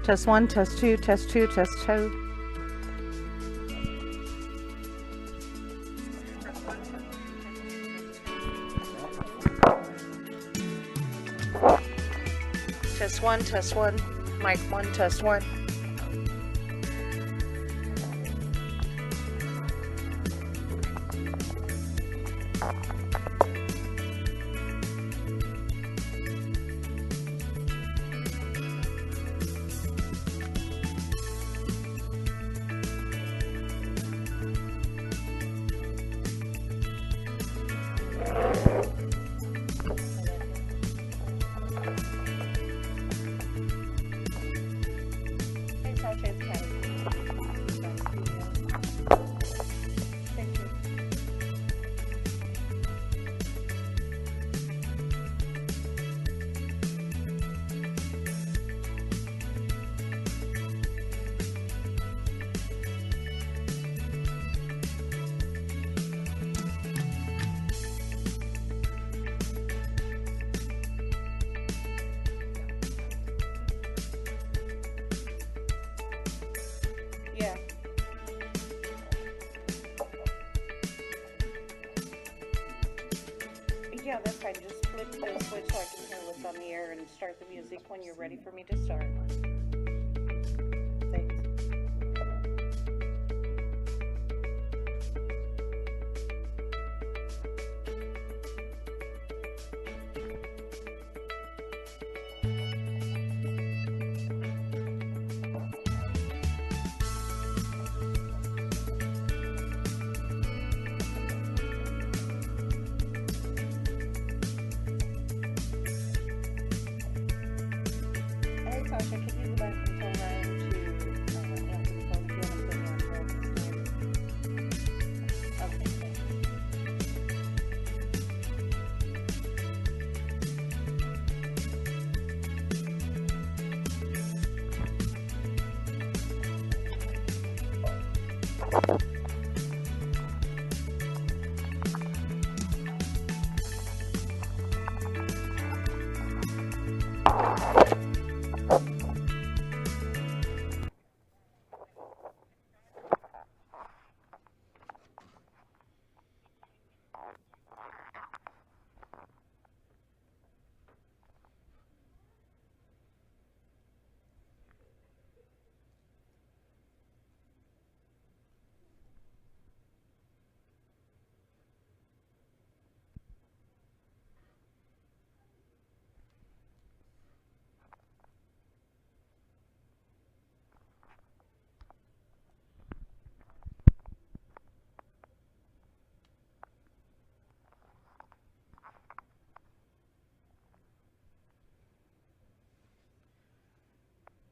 Test one, test two, test two, test two. Test one. Mic one, test one. Yeah. Yeah, that's fine. Just flip the switch so I can hear what's on the air and start the music when you're ready for me to start. Thanks. Hey, Sasha, can you go back and tell Ryan to answer the phone if you want to put me on hold? Okay, thanks.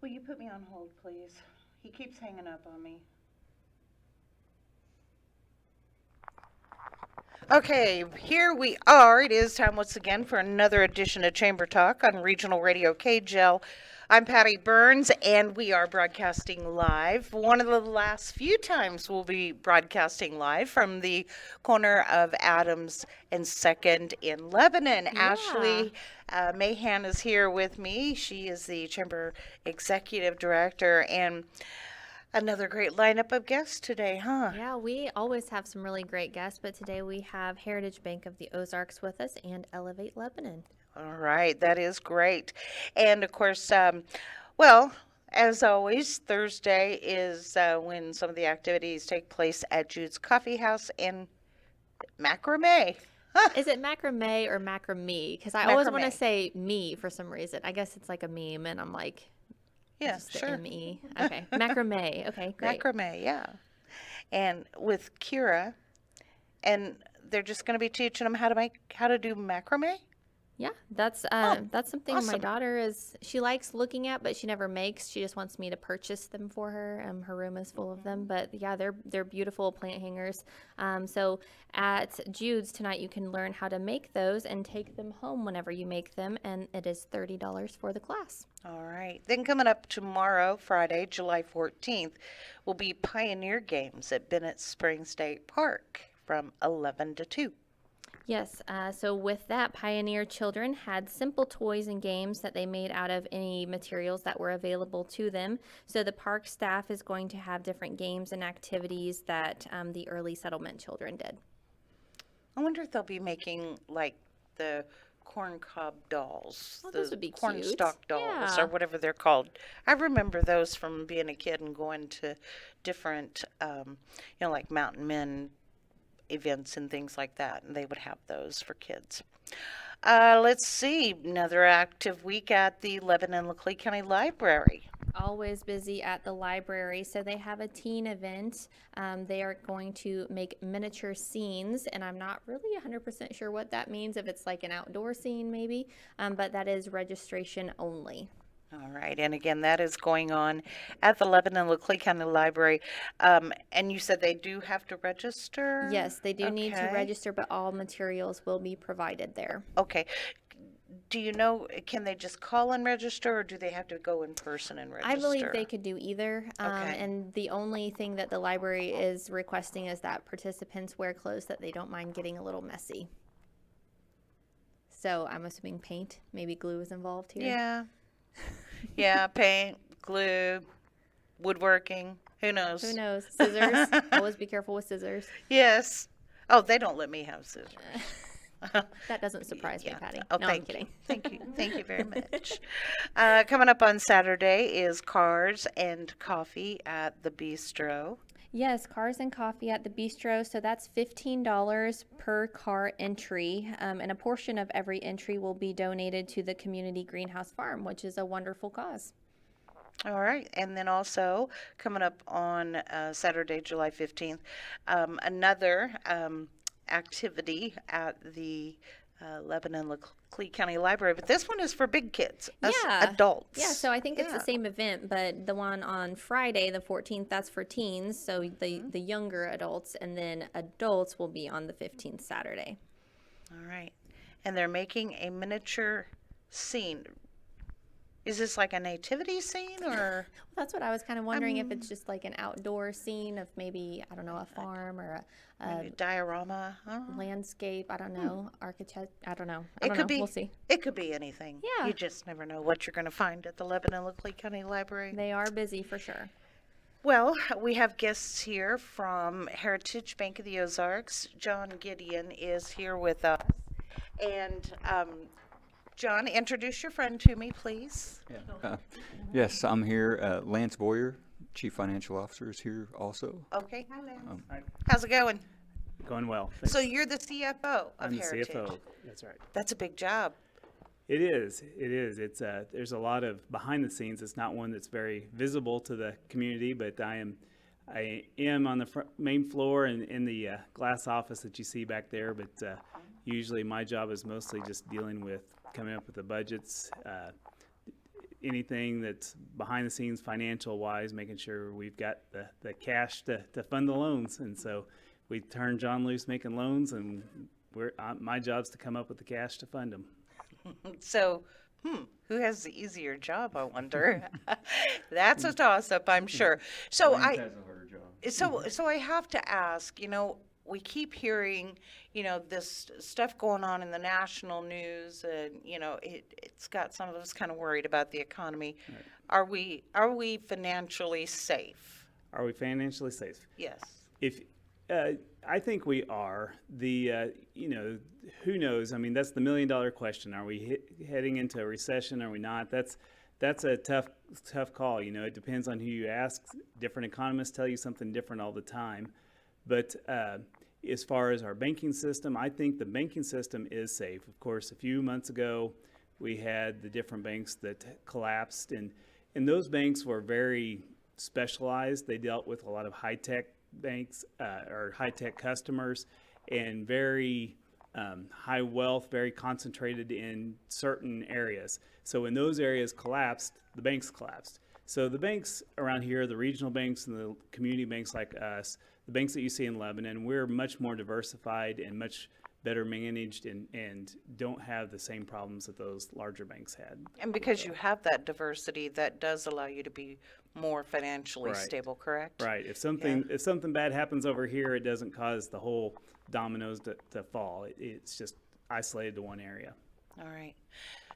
Will you put me on hold, please? He keeps hanging up on me. Okay, here we are. It is time once again for another edition of Chamber Talk on Regional Radio KGL. I'm Patty Burns, and we are broadcasting live. One of the last few times we'll be broadcasting live from the corner of Adams and 2nd in Lebanon. Yeah. Ashley Mahan is here with me. She is the Chamber Executive Director, and another great lineup of guests today, huh? Yeah, we always have some really great guests, but today we have Heritage Bank of the Ozarks with us and Elevate Lebanon. All right, that is great. And of course, well, as always, Thursday is when some of the activities take place at Jude's Coffee House and macrame. Is it macrame or macrame? Because I always want to Macrame. say me for some reason. I guess it's like a meme, and I'm like, Yeah, just the sure. M-E. Okay, macrame. Okay, great. Macrame, yeah. And with Kira, and they're just going to be teaching them how to do macrame. Yeah, that's something my awesome. daughter she likes looking at, but she never makes. She just wants me to purchase them for her. Her room is full of them, but yeah, they're beautiful plant hangers. So at Jude's tonight, you can learn how to make those and take them home whenever you make them, and it is $30 for the class. All right. Then coming up tomorrow, Friday, July 14th, will be Pioneer Games at Bennett Springs State Park from 11 to 2. Yes, so with that, Pioneer Children had simple toys and games that they made out of any materials that were available to them. So the park staff is going to have different games and activities that the early settlement children did. I wonder if they'll be making like the corn cob dolls, Oh, those the would be corn cute. stalk dolls, Yeah. or whatever they're called. I remember those from being a kid and going to different, like Mountain Men events and things like that, and they would have those for kids. Let's see, another active week at the Lebanon Leclerc County Library. Always busy at the library. So they have a teen event. They are going to make miniature scenes, and I'm not really 100% sure what that means, if it's like an outdoor scene maybe, but that is registration only. All right, and again, that is going on at the Lebanon Leclerc County Library. And you said they do have to register? Yes, they do need to Okay. register, but all materials will be provided there. Okay. Do you know, can they just call and register, or do they have to go in person and register? I believe they could do either. Okay. And the only thing that the library is requesting is that participants wear clothes that they don't mind getting a little messy. So I'm assuming paint, maybe glue is involved here. Yeah. Yeah, paint, glue, woodworking. Who knows? Who knows? Scissors. Always be careful with scissors. Yes. Oh, they don't let me have scissors. That doesn't surprise me, Yeah. Patty. Oh, No, I'm thank you. kidding. Thank you. Thank you very much. Coming up on Saturday is Cars and Coffee at the Bistro. Yes, cars and coffee at the bistro. So that's $15 per car entry. And a portion of every entry will be donated to the community greenhouse farm, which is a wonderful cause. All right. And then also coming up on Saturday, July 15th, another activity at the Lebanon Leclerc County Library. But this one is for big kids, us Yeah. adults. Yeah, so I think it's Yeah. the same event, but the one on Friday, the 14th, that's for teens, so the younger adults, and then adults will be on the 15th Saturday. All right. And they're making a miniature scene. Is this like a nativity scene or? That's what I was kind of wondering, if it's just like an outdoor scene of maybe, I don't know, a farm or a Maybe a diorama? I don't know. landscape. I don't know. Architect. I don't know. It could be. We'll see. It could be anything. Yeah. You just never know what you're going to find at the Lebanon Leclerc County Library. They are busy for sure. Well, we have guests here from Heritage Bank of the Ozarks. John Gideon is here with us. And John, introduce your friend to me, please. Yes, I'm here. Lance Boyer, Chief Financial Officer, is here also. Okay. How's it going? Going well. So you're the CFO of I'm the Heritage. CFO. That's right. That's a big job. It is. It is. It's there's a lot of behind the scenes. It's not one that's very visible to the community, but I am on the main floor and in the glass office that you see back there. But usually my job is mostly just dealing with coming up with the budgets, anything that's behind the scenes financial wise, making sure we've got the cash to fund the loans. And so we turn John loose making loans, and my job's to come up with the cash to fund them. So, who has the easier job, I wonder? That's a toss-up, I'm sure. So Lance has a harder job. so I have to ask, we keep hearing, this stuff going on in the national news, and, it's got some of us kind of worried about the economy. Right. Are we financially safe? Are we financially safe? Yes. If I think we are. Who knows? I mean, that's the $1 million question. Are we heading into a recession? Are we not? That's a tough call. It depends on who you ask. Different economists tell you something different all the time. But as far as our banking system, I think the banking system is safe. Of course, a few months ago, we had the different banks that collapsed, and those banks were very specialized. They dealt with a lot of high-tech banks or high-tech customers, and very high wealth, very concentrated in certain areas. So when those areas collapsed, the banks collapsed. So the banks around here, the regional banks and the community banks like us, the banks that you see in Lebanon, we're much more diversified and much better managed and don't have the same problems that those larger banks had. And because you have that diversity, that does allow you to be more financially Right. stable, correct? Right. If something bad happens over here, it doesn't cause the whole dominoes to fall. It's just isolated to one area. All right.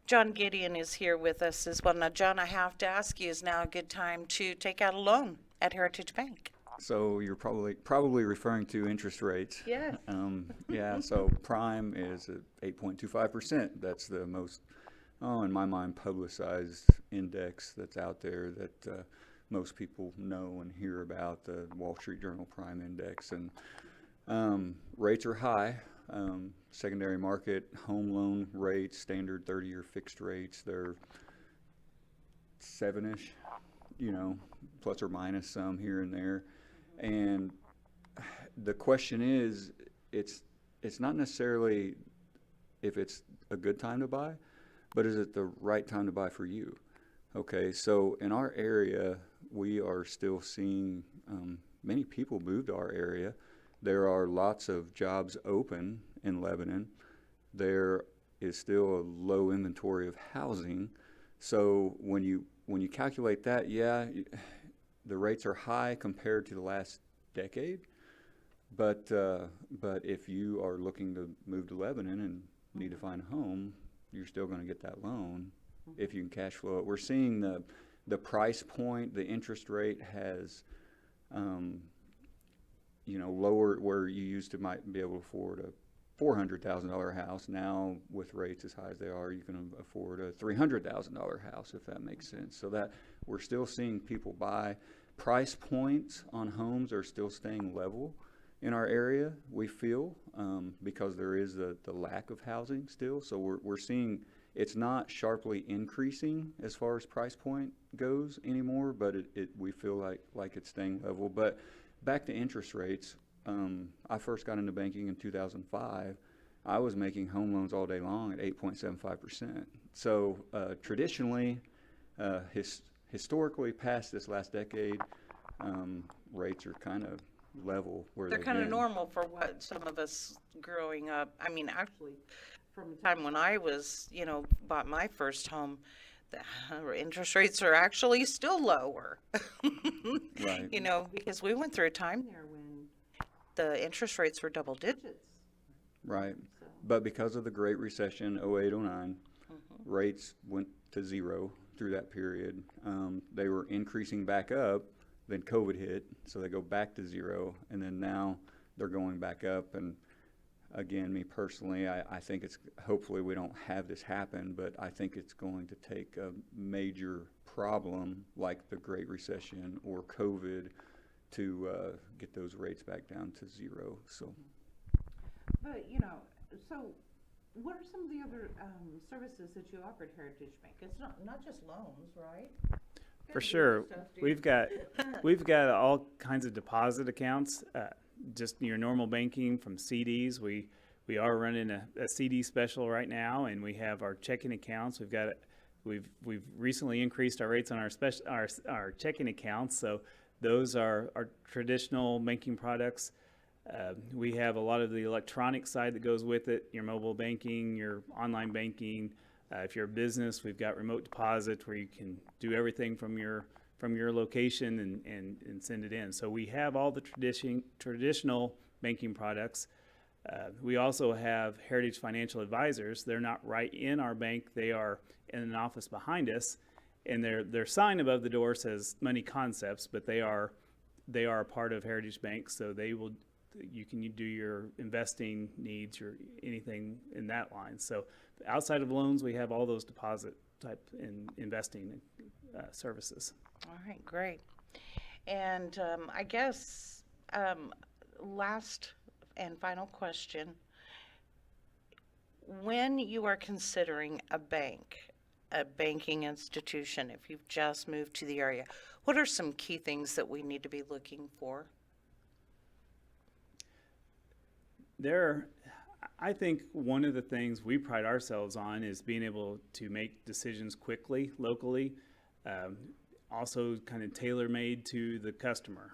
John Gideon is here with us as well. Now, John, I have to ask you, is now a good time to take out a loan at Heritage Bank? So you're probably referring to interest rates. Yes. Yeah, so prime is at 8.25%. That's the most, in my mind, publicized index that's out there that most people know and hear about, the Wall Street Journal Prime Index. And rates are high. Secondary market home loan rates, standard 30-year fixed rates, they're 7-ish, plus or minus some here and there. And the question is, it's not necessarily if it's a good time to buy, but is it the right time to buy for you? Okay, so in our area, we are still seeing many people move to our area. There are lots of jobs open in Lebanon. There is still a low inventory of housing. So when you calculate that, the rates are high compared to the last decade. But if you are looking to move to Lebanon and need to find a home, you're still going to get that loan if you can cash flow it. We're seeing the price point, the interest rate has lower, where you used to might be able to afford a $400,000 house. Now with rates as high as they are, you can afford a $300,000 house, if that makes sense. So that we're still seeing people buy. Price points on homes are still staying level in our area, we feel, because there is the lack of housing still. So we're seeing it's not sharply increasing as far as price point goes anymore, but we feel like it's staying level. But back to interest rates, I first got into banking in 2005. I was making home loans all day long at 8.75%. So traditionally, historically, past this last decade, rates are kind of level where They're they've kind of been. normal for what some of us growing up. I mean, actually, from the time when I was, bought my first home, the interest rates are actually still lower. Right. Because we went through a time there when the interest rates were double digits. Right. But because of the Great Recession, 08, 09, rates went to zero through that period. They were increasing back up, then COVID hit, so they go back to zero, and then now they're going back up. And again, me personally, I think hopefully we don't have this happen, but I think it's going to take a major problem like the Great Recession or COVID to get those rates back down to zero. So. But, so what are some of the other services that you offer at Heritage Bank? It's not just loans, right? For sure, we've got all kinds of deposit accounts. Just your normal banking from CDs. We are running a CD special right now, and we have our checking accounts. We've recently increased our rates on our checking accounts. So those are our traditional banking products. We have a lot of the electronic side that goes with it, your mobile banking, your online banking. If you're a business, we've got remote deposit where you can do everything from your location and send it in. So we have all the traditional banking products. We also have Heritage Financial Advisors. They're not right in our bank. They are in an office behind us, and their sign above the door says Money Concepts, but they are a part of Heritage Bank, so you can do your investing needs, your anything in that line. So outside of loans, we have all those deposit type and investing services. All right, great. And I guess last and final question. When you are considering a banking institution, if you've just moved to the area, what are some key things that we need to be looking for? I think one of the things we pride ourselves on is being able to make decisions quickly, locally, also kind of tailor-made to the customer.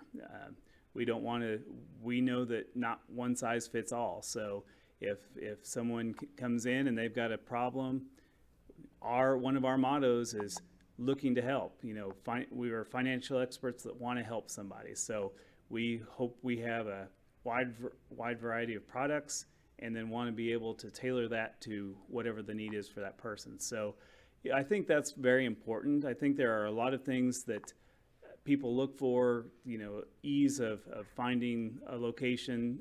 We know that not one size fits all. So if someone comes in and they've got a problem, one of our mottos is looking to help. We are financial experts that want to help somebody. So we hope we have a wide variety of products, and then want to be able to tailor that to whatever the need is for that person. So yeah, I think that's very important. I think there are a lot of things that people look for, ease of finding a location,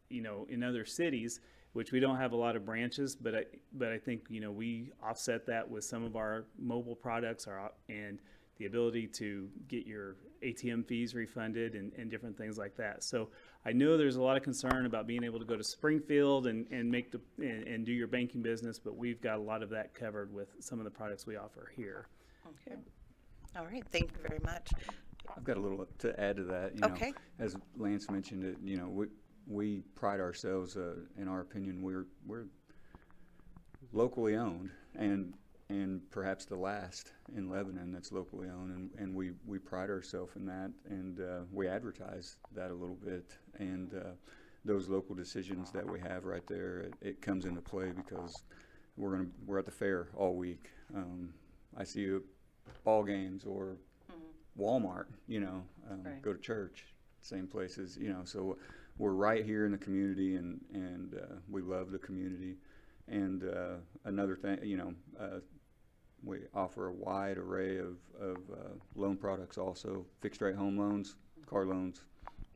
in other cities, which we don't have a lot of branches, but I think, we offset that with some of our mobile products and the ability to get your ATM fees refunded and different things like that. So I know there's a lot of concern about being able to go to Springfield and do your banking business, but we've got a lot of that covered with some of the products we offer here. Okay. All right. Thank you very much. I've got a little to add to that. Okay. As Lance mentioned, we pride ourselves, in our opinion, we're locally owned and perhaps the last in Lebanon that's locally owned, and we pride ourselves in that, and we advertise that a little bit, and those local decisions that we have right there, it comes into play because we're at the fair all week. I see you at ball games or Walmart, Right. go to church, same places, so we're right here in the community, and we love the community. And another thing, we offer a wide array of loan products also, fixed rate home loans, car loans,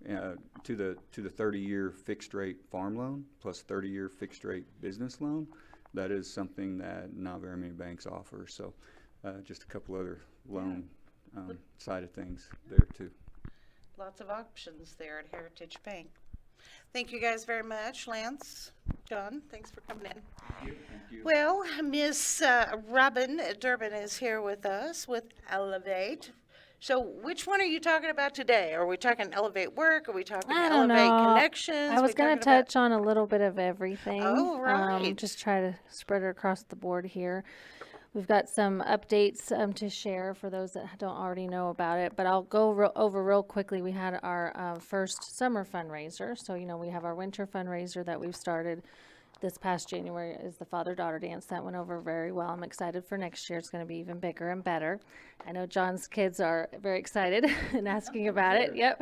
to the 30-year fixed rate farm loan plus 30-year fixed rate business loan. That is something that not very many banks offer. So just a couple other loan side of things there too. Lots of options there at Heritage Bank. Thank you guys very much. Lance, John, thanks for coming in. Thank you. Well, Miss Robin Durbin is here with us with Elevate. So which one are you talking about today? Are we talking Elevate Work? Are we talking I don't Elevate know. Connections? I was We going to talking about- touch on a little bit of everything. Oh, right. Just try to spread it across the board here. We've got some updates to share for those that don't already know about it, but I'll go over real quickly. We had our first summer fundraiser. So, we have our winter fundraiser that we've started this past January is the father-daughter dance. That went over very well. I'm excited for next year. It's going to be even bigger and better. I know John's kids are very excited and asking about it. Yep.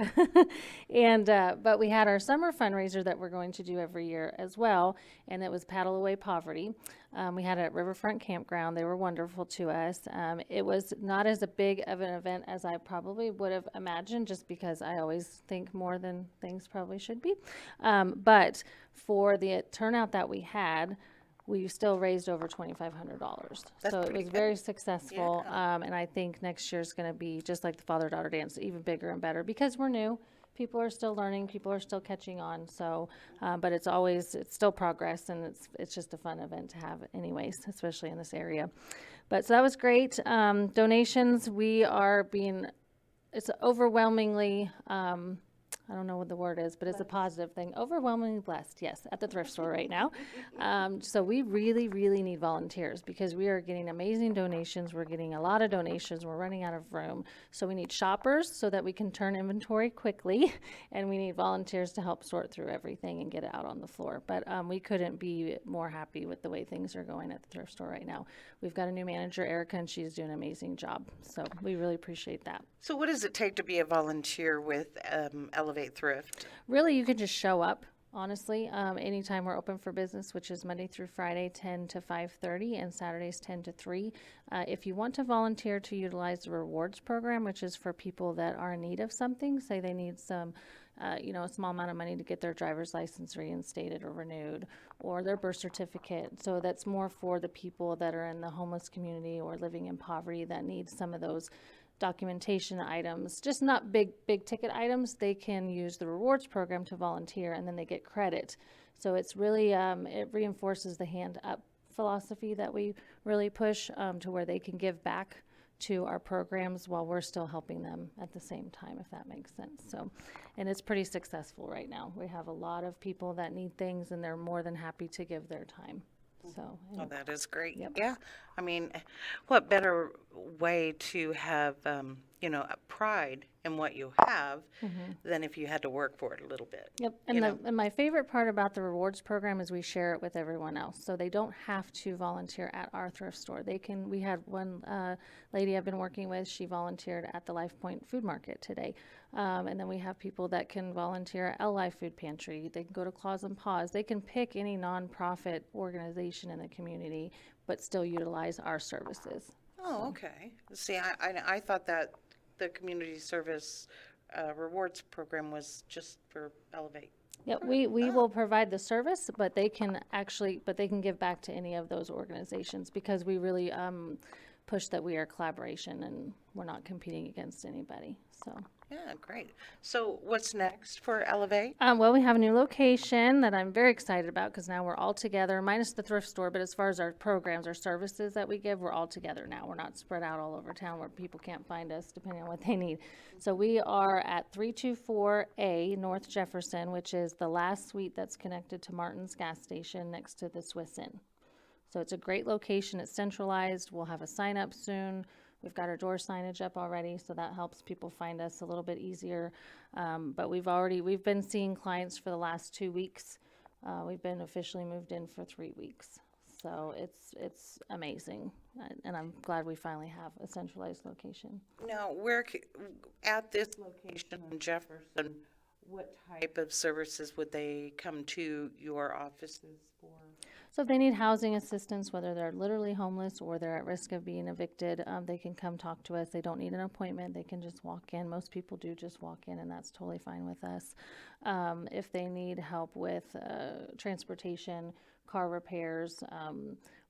And but we had our summer fundraiser that we're going to do every year as well, and it was Paddle Away Poverty. We had it at Riverfront Campground. They were wonderful to us. It was not as a big of an event as I probably would have imagined, just because I always think more than things probably should be. But for the turnout that we had, we still raised over $2,500. That's So it pretty was good. very successful. And I think next year's going to be just like the father-daughter dance, even bigger and better, because we're new. People are still learning. People are still catching on. So, but it's still progress, and it's just a fun event to have anyways, especially in this area. But so that was great. Donations, it's overwhelmingly, I don't know what the word is, but it's a positive thing. Overwhelmingly blessed, yes, at the thrift store right now. So we really, really need volunteers because we are getting amazing donations. We're getting a lot of donations. We're running out of room. So we need shoppers so that we can turn inventory quickly, and we need volunteers to help sort through everything and get it out on the floor. But we couldn't be more happy with the way things are going at the thrift store right now. We've got a new manager, Erica, and she's doing an amazing job. So we really appreciate that. So what does it take to be a volunteer with Elevate Thrift? Really, you can just show up, honestly. Anytime we're open for business, which is Monday through Friday, 10 to 5:30, and Saturdays, 10 to 3. If you want to volunteer to utilize the rewards program, which is for people that are in need of something, say they need some, a small amount of money to get their driver's license reinstated or renewed, or their birth certificate. So that's more for the people that are in the homeless community or living in poverty that need some of those documentation items, just not big ticket items. They can use the rewards program to volunteer, and then they get credit. So it's really, it reinforces the hand up philosophy that we really push, to where they can give back to our programs while we're still helping them at the same time, if that makes sense. So, and it's pretty successful right now. We have a lot of people that need things, and they're more than happy to give their time. So, Oh, that is great. Yep. Yeah. I mean, what better way to have pride in what you have than if you had to work for it a little bit. Yep, and my favorite part about the rewards program is we share it with everyone else, so they don't have to volunteer at our thrift store. We had one lady I've been working with, she volunteered at the Life Point Food Market today, and then we have people that can volunteer at L Life Food Pantry, they can go to Claws and Paws, they can pick any nonprofit organization in the community, but still utilize our services. Oh, okay. See, I thought that the community service rewards program was just for Elevate. Yeah, we will provide the service, but they can give back to any of those organizations because we really push that we are collaboration and we're not competing against anybody. So. Yeah, great. So what's next for Elevate? Well, we have a new location that I'm very excited about because now we're all together, minus the thrift store, but as far as our programs, our services that we give, we're all together now. We're not spread out all over town where people can't find us depending on what they need. So we are at 324A North Jefferson, which is the last suite that's connected to Martin's gas station next to the Swiss Inn. So it's a great location. It's centralized. We'll have a sign up soon. We've got our door signage up already, so that helps people find us a little bit easier. But we've been seeing clients for the last 2 weeks. We've been officially moved in for 3 weeks. So it's amazing. And I'm glad we finally have a centralized location. Now, at this location in Jefferson, what type of services would they come to your offices for? So if they need housing assistance, whether they're literally homeless or they're at risk of being evicted, they can come talk to us. They don't need an appointment. They can just walk in. Most people do just walk in, and that's totally fine with us. If they need help with transportation, car repairs,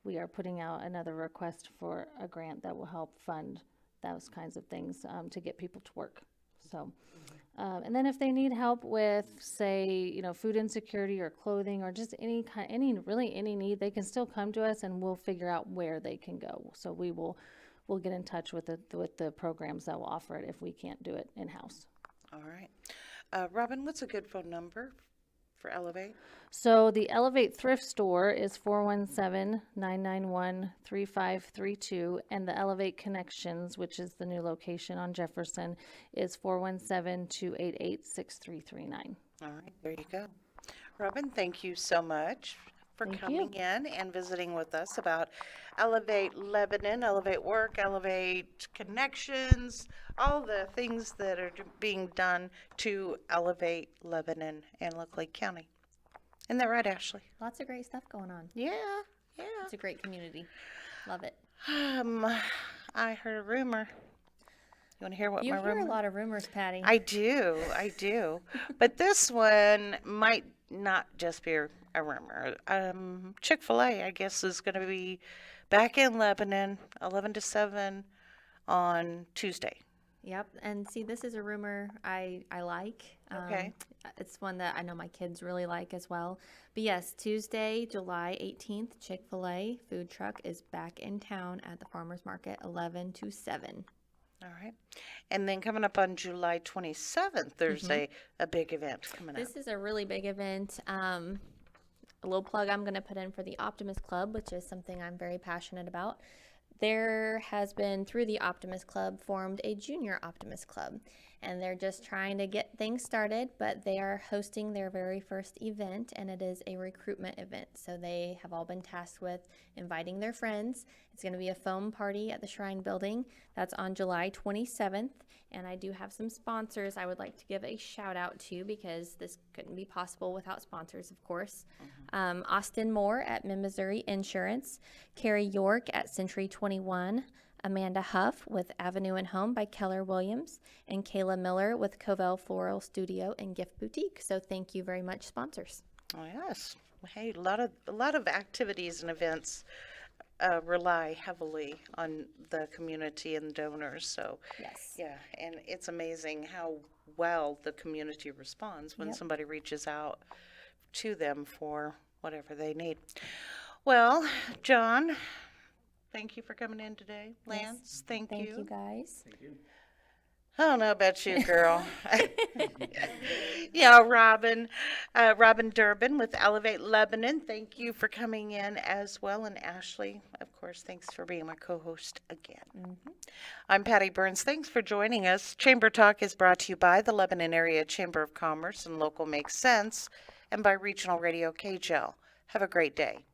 we are putting out another request for a grant that will help fund those kinds of things to get people to work. So. And then if they need help with, say, food insecurity or clothing or just any need, they can still come to us and we'll figure out where they can go. So we'll get in touch with the programs that will offer it if we can't do it in-house. All right. Robin, what's a good phone number for Elevate? So the Elevate thrift store is 417-991-3532, and the Elevate Connections, which is the new location on Jefferson, is 417-288-6339. All right, there you go. Robin, thank you so much for coming in and visiting with us about Elevate Lebanon, Elevate Work, Elevate Connections, all the things that are being done to elevate Lebanon and Lake County. Isn't that right, Ashley? Lots of great stuff going on. Yeah. It's a great community. Love it. I heard a rumor. You want to hear what You my hear rumor? a lot of rumors, Patty. I do. But this one might not just be a rumor. Chick-fil-A, I guess, is going to be back in Lebanon, 11 to 7 on Tuesday. Yep. And see, this is a rumor I like. Okay. It's one that I know my kids really like as well. But yes, Tuesday, July 18th, Chick-fil-A food truck is back in town at the farmer's market, 11 to 7. All right. And then coming up on July 27th, there's a big event coming up. This is a really big event. A little plug I'm going to put in for the Optimist Club, which is something I'm very passionate about. There has been, through the Optimist Club, formed a Junior Optimist Club, and they're just trying to get things started, but they are hosting their very first event, and it is a recruitment event. So they have all been tasked with inviting their friends. It's going to be a foam party at the Shrine Building. That's on July 27th, and I do have some sponsors I would like to give a shout out to because this couldn't be possible without sponsors, of course. Austin Moore at Mid-Missouri Insurance, Carrie York at Century 21, Amanda Huff with Avenue and Home by Keller Williams, and Kayla Miller with Covell Floral Studio and Gift Boutique. So thank you very much, sponsors. Oh, yes. Hey, a lot of activities and events rely heavily on the community and donors. So, Yes. yeah, and it's amazing how well the community responds when somebody reaches out to them for whatever they need. Well, John, thank you for coming in today. Lance, thank Thank you. you guys. I don't know about you, girl. Yeah, Robin Durbin with Elevate Lebanon. Thank you for coming in as well. And Ashley, of course, thanks for being my co-host again. I'm Patty Burns. Thanks for joining us. Chamber Talk is brought to you by the Lebanon Area Chamber of Commerce and Local Makes Sense and by Regional Radio KGL. Have a great day.